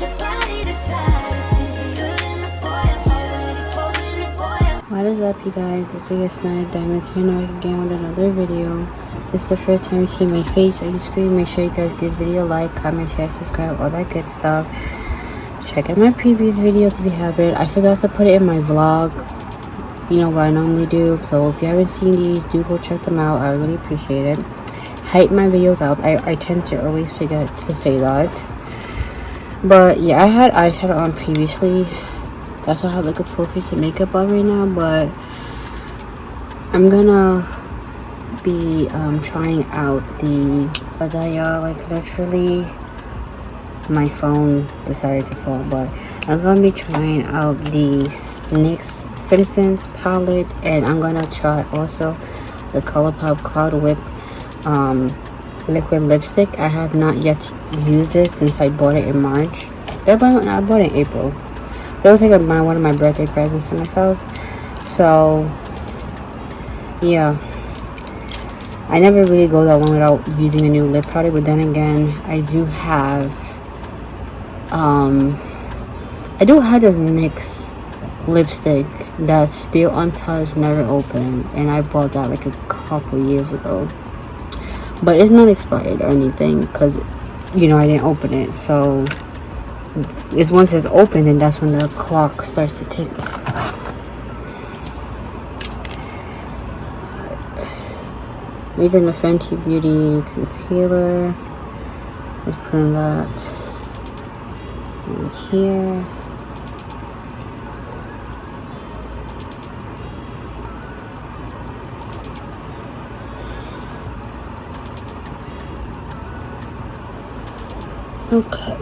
What is up, you guys? It's Snipe Diamonds here NYX again with another video. This is the first time you see my face on the screen. Make sure you guys give this video a like, comment, share, subscribe, all that good stuff. Check out my previous videos if you haven't. I forgot to put it in my vlog, you know, what I normally do. So if you haven't seen these, do go check them out. I really appreciate it. Hype my videos up. I tend to always forget to say that. But yeah, I had eyeshadow on previously. That's why I have like a full face of makeup on right now, but I'm gonna be trying out the like literally my phone decided to fall, but I'm gonna be trying out the NYX Simpsons palette, and I'm gonna try also the ColourPop Cloud Whip liquid lipstick. I have not yet used this since I bought it in March. I bought it in April. It was like one of my birthday presents to myself. So yeah, I never really go that long without using a new lip product. But then again, I do have the NYX lipstick that's still untouched, never opened, and I bought that like a couple years ago. But it's not expired or anything because, you know, I didn't open it. So it's once it's open, and that's when the clock starts to tick. Using the Fenty Beauty concealer. Just putting that in here. Okay.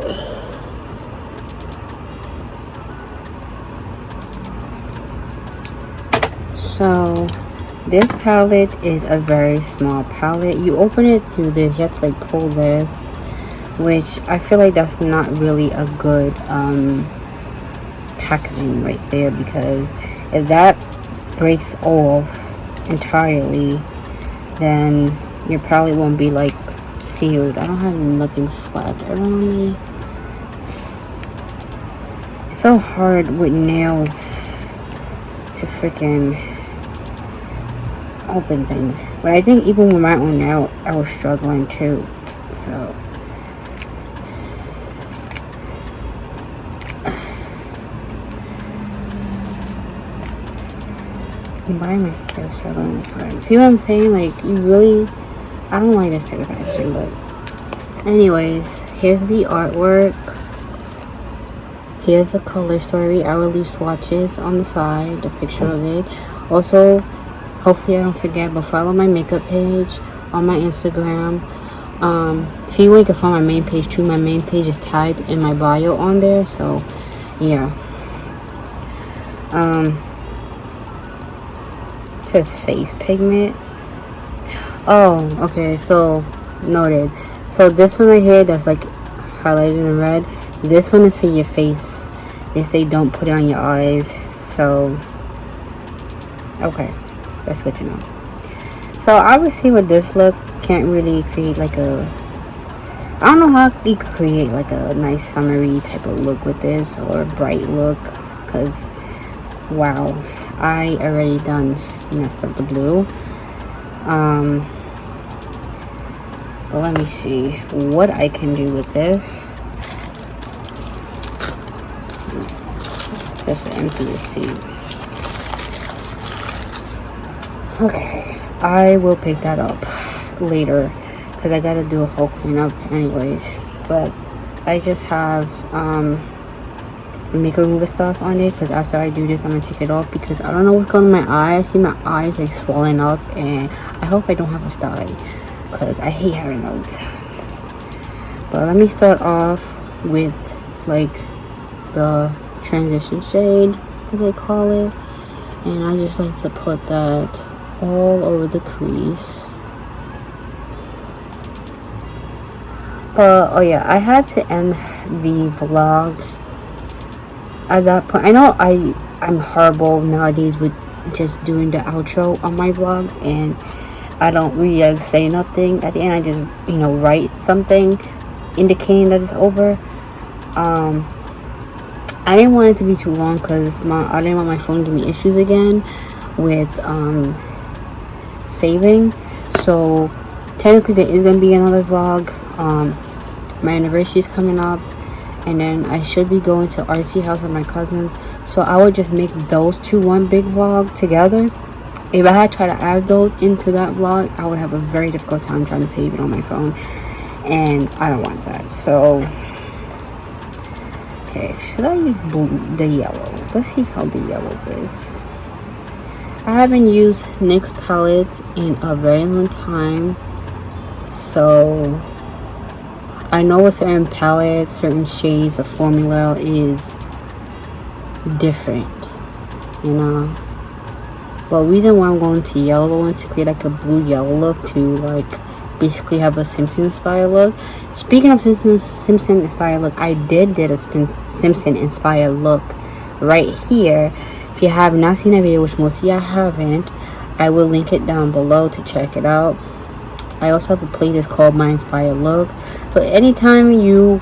So this palette is a very small palette. You open it through this, you have to like pull this, which I feel like that's not really a good packaging right there, because if that breaks off entirely, then your palette won't be like sealed. I don't have nothing flat around me. It's so hard with nails to freaking open things. But I think even with my own nail, I was struggling too. So why am I still struggling with it? See what I'm saying? Like, you really, I don't like this type of packaging. But anyways, here's the artwork. Here's the color story. I will leave swatches on the side, the picture of it. Also, hopefully I don't forget, but follow my makeup page on my Instagram. If you want, you can find my main page too. My main page is tagged in my bio on there. So yeah. It says face pigment. Oh, okay, so noted. So this one right here that's like highlighted in red, this one is for your face. They say don't put it on your eyes. So okay, that's good to know. So obviously with this look, can't really create like a, I don't know how you could create like a nice summery type of look with this, or a bright look, because wow, I already done messed up the blue. But let me see what I can do with this. Just empty the seed. Okay, I will pick that up later because I gotta do a whole cleanup anyways. But I just have makeup remover stuff on it, because after I do this I'm gonna take it off because I don't know what's going on in my eye. I see my eyes like swelling up, and I hope I don't have a sty because I hate having those. But let me start off with like the transition shade, as they call it, and I just like to put that all over the crease. Oh yeah, I had to end the vlog at that point. I know I'm horrible nowadays with just doing the outro on my vlogs, and I don't really like say nothing at the end. I just, you know, write something indicating that it's over. I didn't want it to be too long because I didn't want my phone to give me issues again with saving. So technically there is gonna be another vlog. My anniversary is coming up, and then I should be going to RC house with my cousins, so I would just make those two one big vlog together. If I had tried to add those into that vlog, I would have a very difficult time trying to save it on my phone, and I don't want that. So okay, should I use the yellow? Let's see how the yellow is. I haven't used NYX palettes in a very long time, so I know with certain palettes, certain shades, the formula is different, you know. But the reason why I'm going to yellow, I want to create like a blue yellow look to like basically have a Simpsons inspired look. Speaking of Simpsons inspired look, I did a Simpson inspired look right here. If you have not seen that video, which most of y'all haven't, I will link it down below to check it out. I also have a playlist called My Inspired Look. So anytime you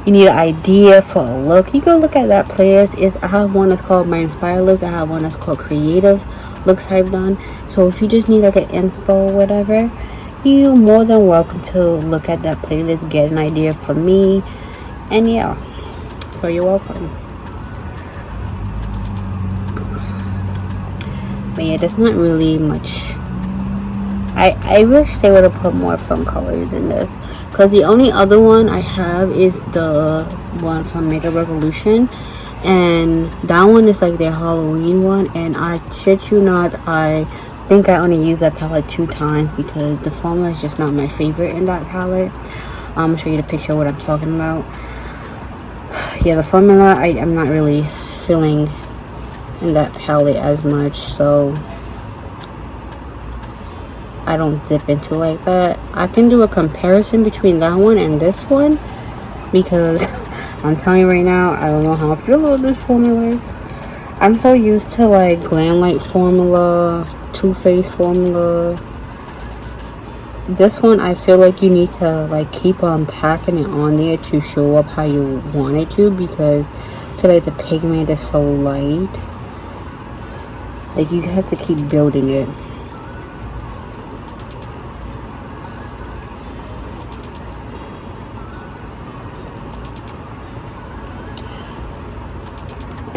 need an idea for a look, you go look at that playlist. I have one that's called My Inspired Looks. I have one that's called Creative Looks I've done. So if you just need like an inspo or whatever, you're more than welcome to look at that playlist, get an idea from me, and yeah, so you're welcome. But yeah, there's not really much. I wish they would have put more fun colors in this, because the only other one I have is the one from Makeup Revolution, and that one is like their Halloween one, and I shit you not, I think I only used that palette 2 times because the formula is just not my favorite in that palette. I'm gonna show you the picture of what I'm talking about. Yeah, the formula I'm not really feeling in that palette as much, so I don't dip into like that. I can do a comparison between that one and this one, because I'm telling you right now, I don't know how I feel about this formula. I'm so used to like Glam Light formula, Too Faced formula. This one I feel like you need to like keep on packing it on there to show up how you want it to, because I feel like the pigment is so light. Like you have to keep building it.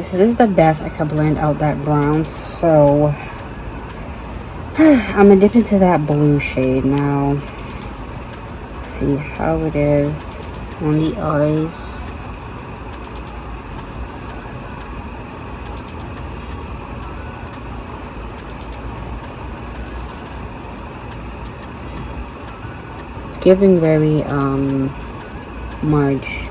So this is the best I can blend out that brown, so I'm gonna dip into that blue shade now. See how it is on the eyes. It's giving very Marge.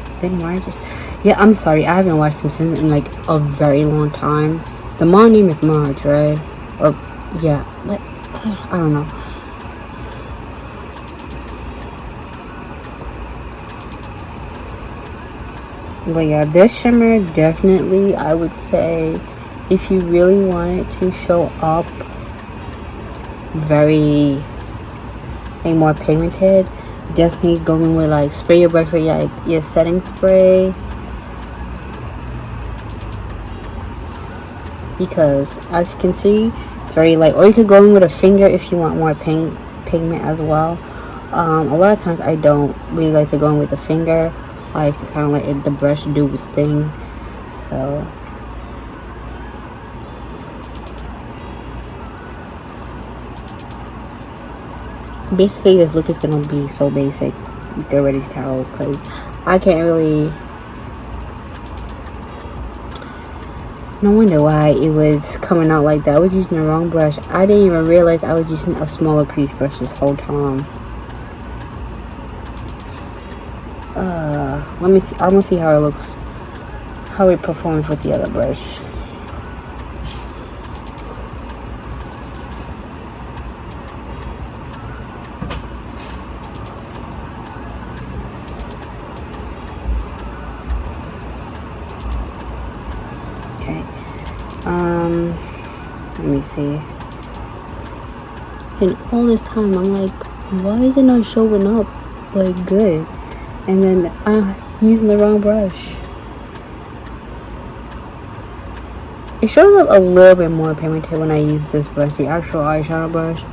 Yeah, I'm sorry, I haven't watched Simpsons in like a very long time. The mom name is Marge, right? Or yeah, like I don't know. But yeah, this shimmer definitely, I would say, if you really want it to show up very like more pigmented, definitely going with like spray your brush with your setting spray, because as you can see, it's very light. Or you could go in with a finger if you want more pigment as well. A lot of times I don't really like to go in with the finger. I like to kind of let the brush do its thing. So basically this look is gonna be so basic, you can already tell, because I can't really. No wonder why it was coming out like that. I was using the wrong brush. I didn't even realize I was using a smaller crease brush this whole time. Let me see. I'm gonna see how it looks, how it performs with the other brush. Okay. Let me see. And all this time I'm like, why is it not showing up like good? And then I'm using the wrong brush. It shows up a little bit more pigmented when I use this brush, the actual eyeshadow brush.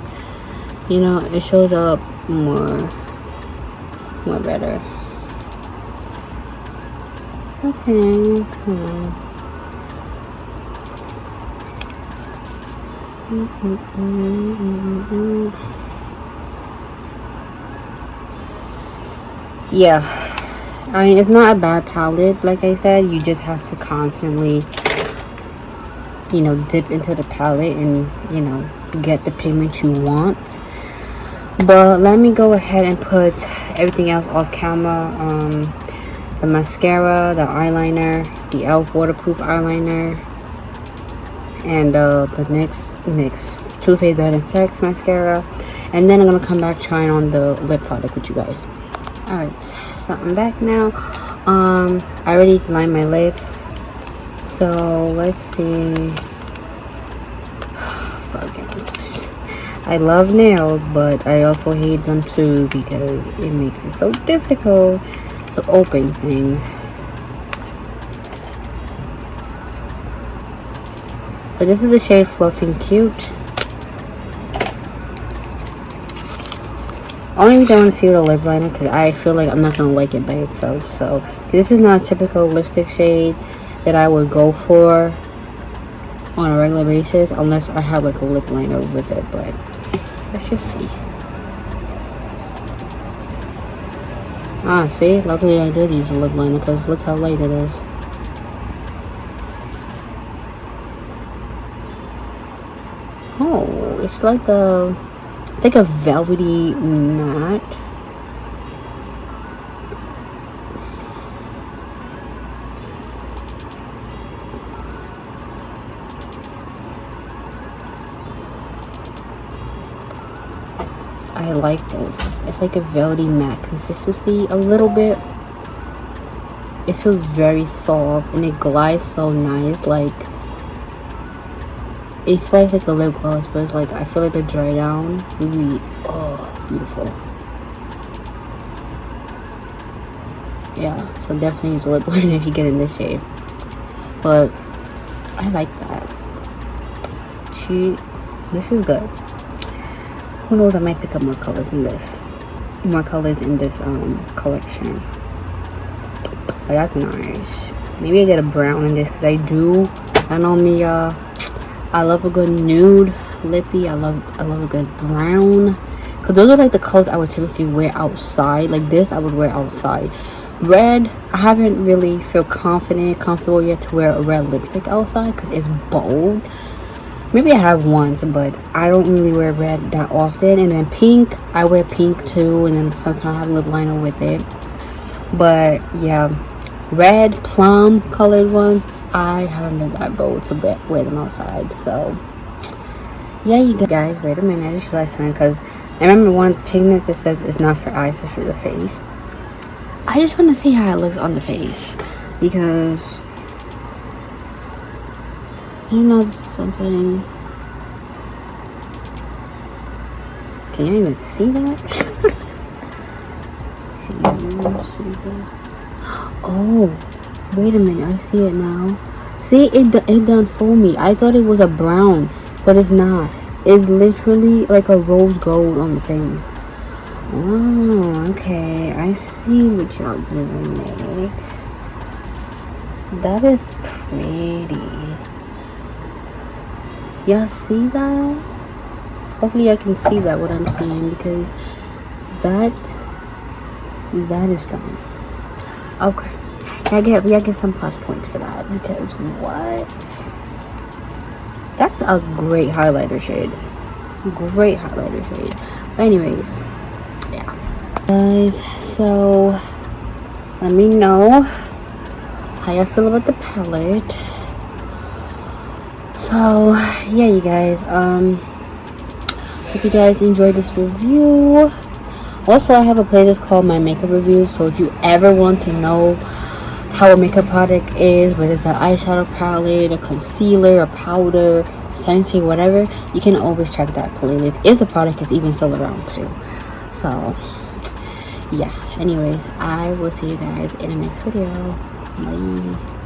You know, it shows up more better. Okay. Yeah, I mean, it's not a bad palette. Like I said, you just have to constantly, you know, dip into the palette and, you know, get the pigment you want. But let me go ahead and put everything else off camera. The mascara, the eyeliner, the e.l.f. waterproof eyeliner, and the NYX Too Faced Better Than Sex mascara. And then I'm gonna come back trying on the lip product with you guys. Alright, so I'm back now. I already lined my lips, so let's see. I love nails, but I also hate them too because it makes it so difficult to open things. But this is the shade Fluffy and Cute. Only reason I want to see the lip liner because I feel like I'm not gonna like it by itself. So this is not a typical lipstick shade that I would go for on a regular basis unless I have like a lip liner with it. But let's just see. Ah, see, luckily I did use a lip liner because look how light it is. Oh, it's like a velvety matte. I like this. It's like a velvety matte consistency a little bit. It feels very soft and it glides so nice. Like, it's like a lip gloss, but it's like, I feel like a dry down would be, oh, beautiful. Yeah, so definitely use a lip liner if you get in this shade. But I like that. This is good. Who knows, I might pick up more colors in this. Collection. But that's nice. Maybe I get a brown in this because I know me, I love a good nude lippy. I love a good brown. Because those are like the colors I would typically wear outside. Like this, I would wear outside. Red, I haven't really feel comfortable yet to wear a red lipstick outside because it's bold. Maybe I have once, but I don't really wear red that often. And then pink, I wear pink too, and then sometimes I have lip liner with it. But yeah, red plum colored ones, I haven't been that bold to wear them outside. So yeah, you guys, wait a minute, I just realized something, because I remember one of the pigments that says it's not for eyes, it's for the face. I just want to see how it looks on the face, because I don't know, this is something. Can you even see that? Oh, wait a minute, I see it now. See, it done fool me. I thought it was a brown, but it's not. It's literally like a rose gold on the face. Oh, okay, I see what y'all doing there. That is pretty. Y'all see that? Hopefully I can see that, what I'm saying, because that is stunning. Okay, I get some plus points for that, because what? That's a great highlighter shade. Great highlighter shade. But anyways, yeah, guys, so let me know how y'all feel about the palette. So yeah, you guys, hope you guys enjoyed this review. Also, I have a playlist called My Makeup Review, so if you ever want to know how a makeup product is, whether it's an eyeshadow palette, a concealer, a powder, setting spray, whatever, you can always check that playlist if the product is even still around too. So yeah, anyways, I will see you guys in the next video. Bye.